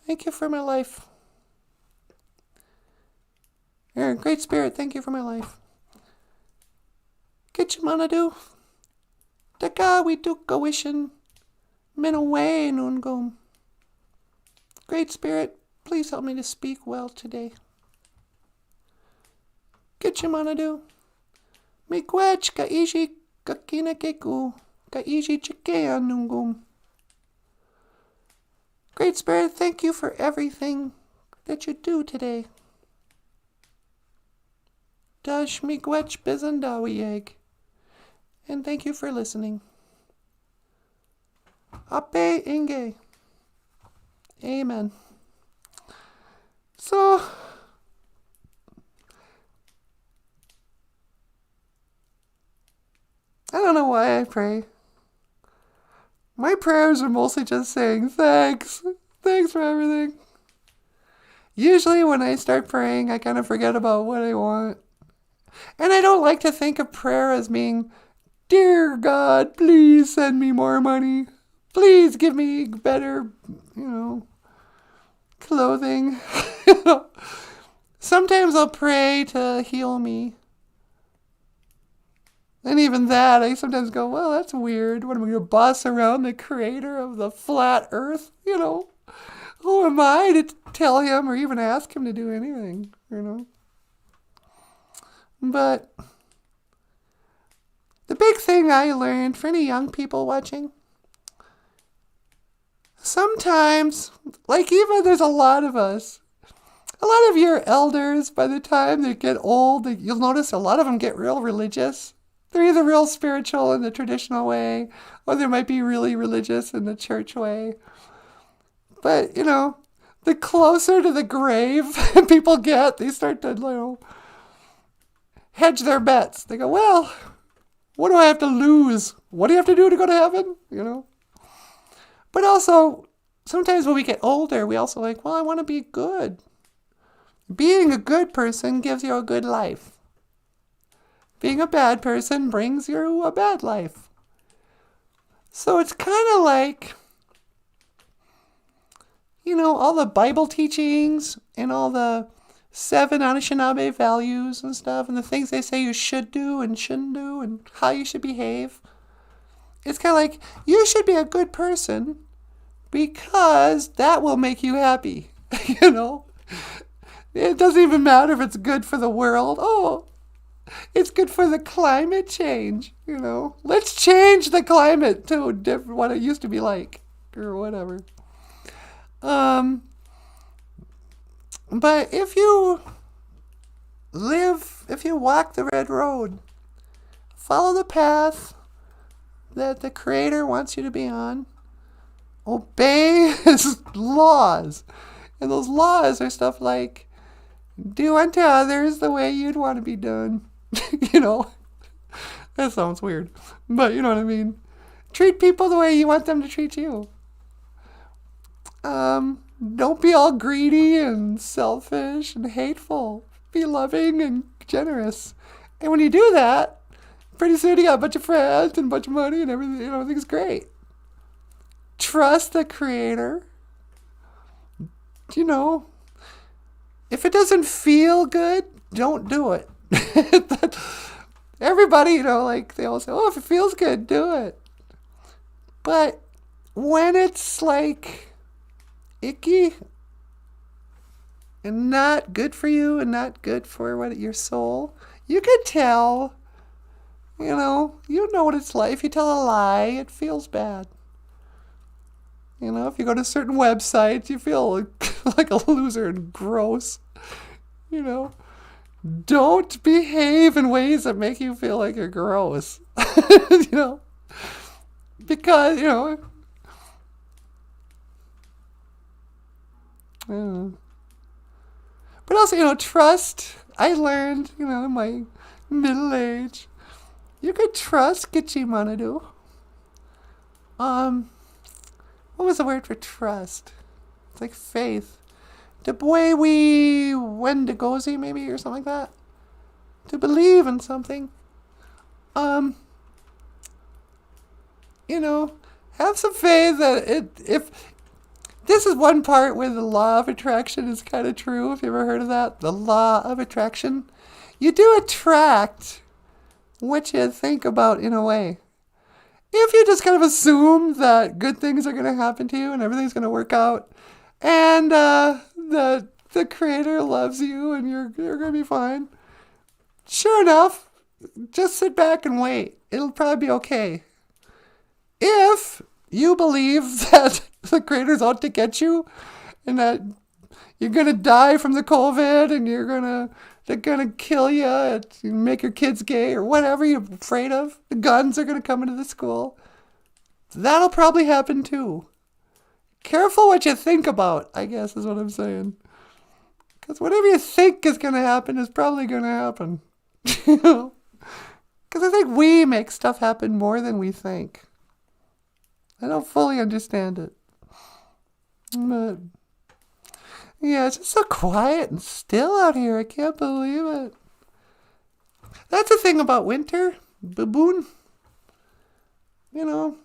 Thank you for my life. Here, Great Spirit, thank you for my life. Gichimanadu. Taka we dukawishin. Minaway nungum. Great Spirit, please help me to speak well today. Gichimanadu. Miigwech kaiji kakina keku. Kaiji chikean nungum. Great Spirit, thank you for everything that you do today. Dash miigwech bizandawiyeg. And thank you for listening. Ape Inge. Amen. So, I don't know why I pray. My prayers are mostly just saying thanks. Thanks for everything. Usually when I start praying, I kind of forget about what I want. And I don't like to think of prayer as being, Dear God, please send me more money. Please give me better, clothing. Sometimes I'll pray to heal me. And even that, I sometimes go, well, that's weird. What am I going to boss around the creator of the flat earth? Who am I to tell him or even ask him to do anything, But the big thing I learned for any young people watching, sometimes, even there's a lot of us, a lot of your elders, by the time they get old, you'll notice a lot of them get real religious. They're either real spiritual in the traditional way, or they might be really religious in the church way. But, the closer to the grave people get, they start to, hedge their bets. They go, well, what do I have to lose? What do you have to do to go to heaven? But also, sometimes when we get older, we also I want to be good. Being a good person gives you a good life. Being a bad person brings you a bad life. So it's kind of like, all the Bible teachings and all the 7 Anishinaabe values and stuff and the things they say you should do and shouldn't do and how you should behave. It's kind of like, you should be a good person because that will make you happy. It doesn't even matter if it's good for the world. Oh, it's good for the climate change, Let's change the climate to what it used to be like, or whatever. But if you walk the red road, follow the path that the Creator wants you to be on, obey His laws. And those laws are stuff like Do unto others the way you'd want to be done. You know, that sounds weird, but you know what I mean. Treat people the way you want them to treat you. Don't be all greedy and selfish and hateful. Be loving and generous. And when you do that, pretty soon you got a bunch of friends and a bunch of money and everything. You know, everything's great. Trust the Creator. You know, if it doesn't feel good, don't do it. Everybody, you know, like they all say, oh, if it feels good, do it. But when it's like icky and not good for you and not good for your soul, you can tell, you know what it's like. If you tell a lie, it feels bad. You know, if you go to certain websites, you feel like a loser and gross. You know, don't behave in ways that make you feel like you're gross. You know, because, you know, but also, you know, trust. I learned, you know, in my middle age, you could trust Gichimanadu. What was the word for trust? It's like faith. Debwewi Wendigozi, maybe, or something like that. To believe in something. You know, have some faith that if this is one part where the law of attraction is kind of true. Have you ever heard of that? The law of attraction. You do attract what you think about in a way. If you just kind of assume that good things are going to happen to you and everything's going to work out, and the Creator loves you and you're going to be fine, sure enough, just sit back and wait. It'll probably be okay. If you believe that the Creator's out to get you and that you're going to die from the COVID and they're going to kill you and make your kids gay or whatever you're afraid of, the guns are going to come into the school, that'll probably happen too. Careful what you think about, I guess is what I'm saying. Because whatever you think is going to happen is probably going to happen. You know? Because I think we make stuff happen more than we think. I don't fully understand it. But yeah, it's just so quiet and still out here. I can't believe it. That's the thing about winter. Baboon. You know,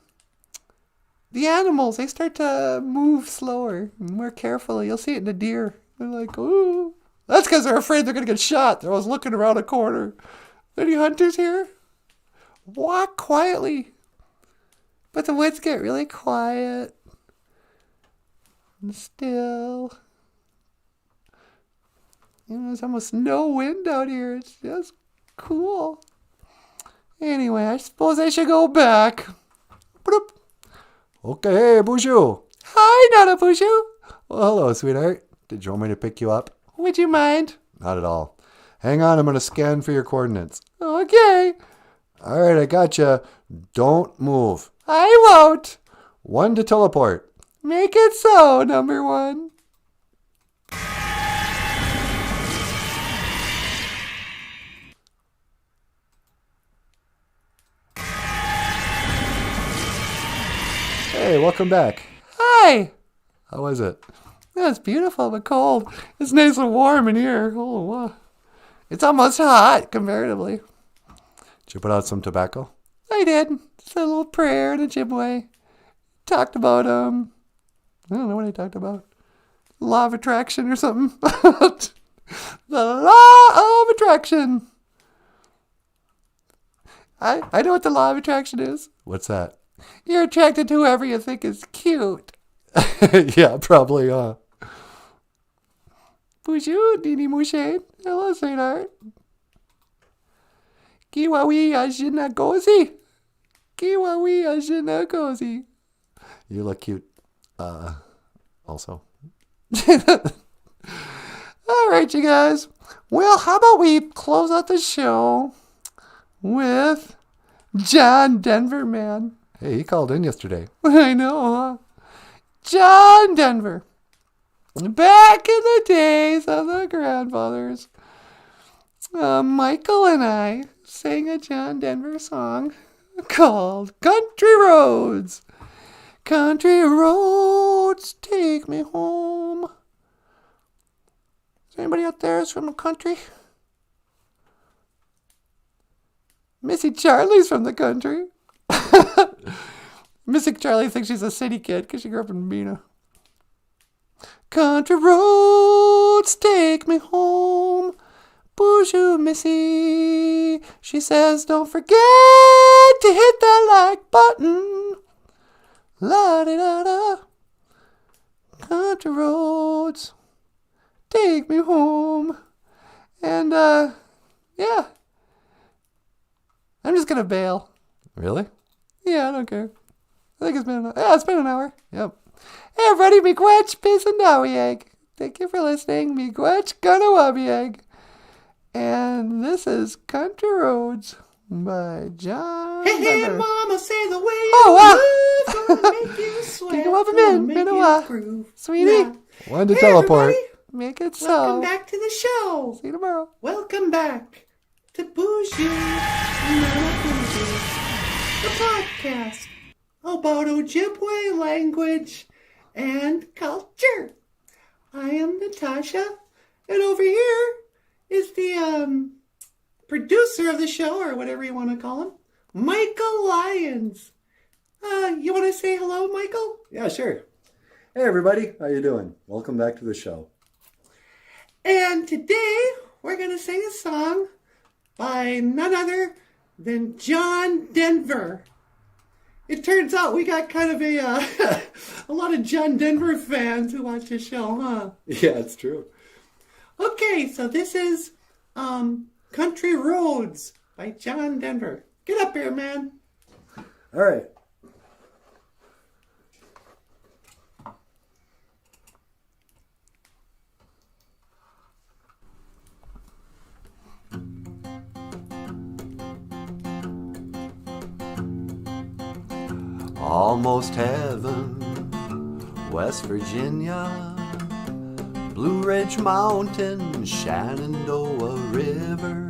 the animals, they start to move slower and more carefully. You'll see it in the deer. They're like, ooh. That's because they're afraid they're going to get shot. They're always looking around a corner. Any hunters here? Walk quietly. But the woods get really quiet and still. You know, there's almost no wind out here. It's just cool. Anyway, I suppose I should go back. Bloop. Okay, Boozhoo. Hi, Nanaboozhoo. Well, hello, sweetheart. Did you want me to pick you up? Would you mind? Not at all. Hang on, I'm going to scan for your coordinates. Okay. All right, I gotcha. Don't move. I won't. 1 to teleport. Make it so, number 1. Hey, welcome back. Hi. How was it? Yeah, it's beautiful but cold. It's nice and warm in here. Oh, wow. It's almost hot comparatively. Did you put out some tobacco? I did. Just a little prayer in Ojibwe. Talked about, I don't know what I talked about. Law of attraction or something. The law of attraction. I know what the law of attraction is. What's that? You're attracted to whoever you think is cute. Yeah, probably, Boozhoo Nanaboozhoo. Hello, sweetheart. Kiwawi Ajinagozi. Kiwawi Ajinagozi. You look cute, also. All right, you guys. Well, how about we close out the show with John Denver, man. Hey, he called in yesterday. I know, huh? John Denver. Back in the days of the grandfathers, Michael and I sang a John Denver song called Country Roads. Country roads take me home. Is anybody out there is from the country? Missy Charlie's from the country. Missy Charlie thinks she's a city kid because she grew up in Mena. Country roads take me home. Boozhoo Missy. She says, don't forget to hit that like button. La-di-da-da. Country roads take me home. And, yeah. I'm just going to bail. Really? Yeah, I don't care. I think it's been an hour. Yep. Hey, everybody, miigwech pisanawieg. Thank you for listening. Miigwech ganawabieg. And this is Country Roads by John Denver. mama, say the way Oh, wow. gonna make you sweat. Think of a been a while. Sweetie, Yeah. Wanted to Hey, teleport. everybody. make it so. Welcome back to the show. See you tomorrow. Welcome back to Boozhoo Nanaboozhoo, the podcast about Ojibwe language and culture. I am Natasha, and over here is the producer of the show, or whatever you want to call him, Michael Lyons. You want to say hello, Michael? Yeah, sure. Hey, everybody. How you doing? Welcome back to the show. And today we're going to sing a song by none other than John Denver. It turns out we got kind of a lot of John Denver fans who watch the show, huh? Yeah, it's true. Okay, so this is Country Roads by John Denver. Get up here, man. All right. Almost heaven, West Virginia, Blue Ridge Mountain, Shenandoah River.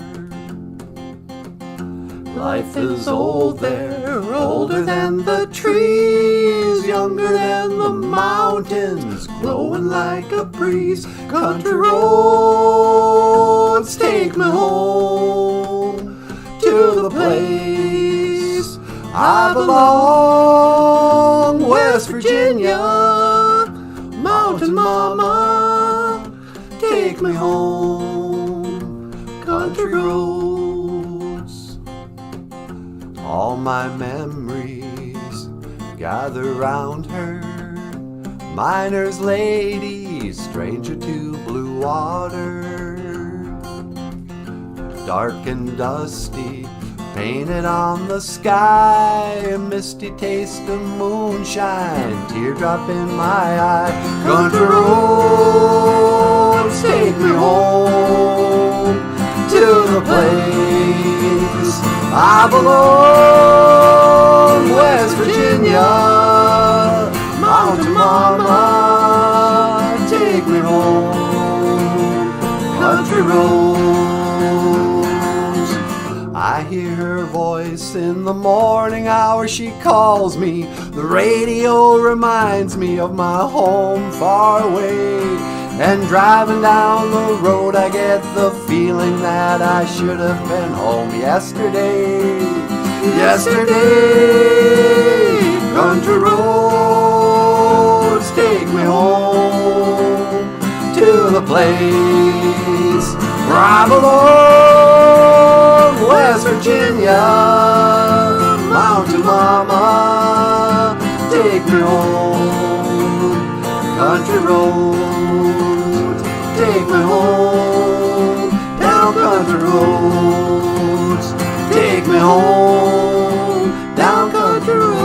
Life is old there, older than the trees, younger than the mountains, glowing like a breeze. Country roads take me home to the place I belong, West Virginia. Mountain mama, take me home, country roads. All my memories gather round her, miner's lady, stranger to blue water. Dark and dusty, painted on the sky, a misty taste of moonshine, teardrop in my eye. Country roads take me home to the place I belong, West Virginia. Mountain mama, take me home, country roads. I hear her voice in the morning hour, she calls me. The radio reminds me of my home far away. And driving down the road I get the feeling that I should have been home yesterday. Yesterday, country roads take me home to the place where I belong, West Virginia. Mountain mama, take me home, country roads, take me home, down country roads, take me home, down country roads.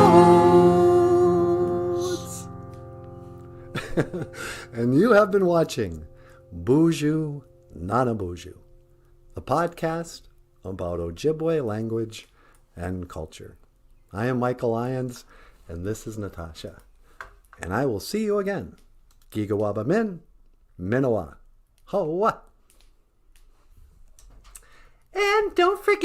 And you have been watching Boozhoo Nanaboozhoo, the podcast about Ojibwe language and culture. I am Michael Lyons, and this is Natasha. And I will see you again. Gigawabamin, Minowa. Hoa. And don't forget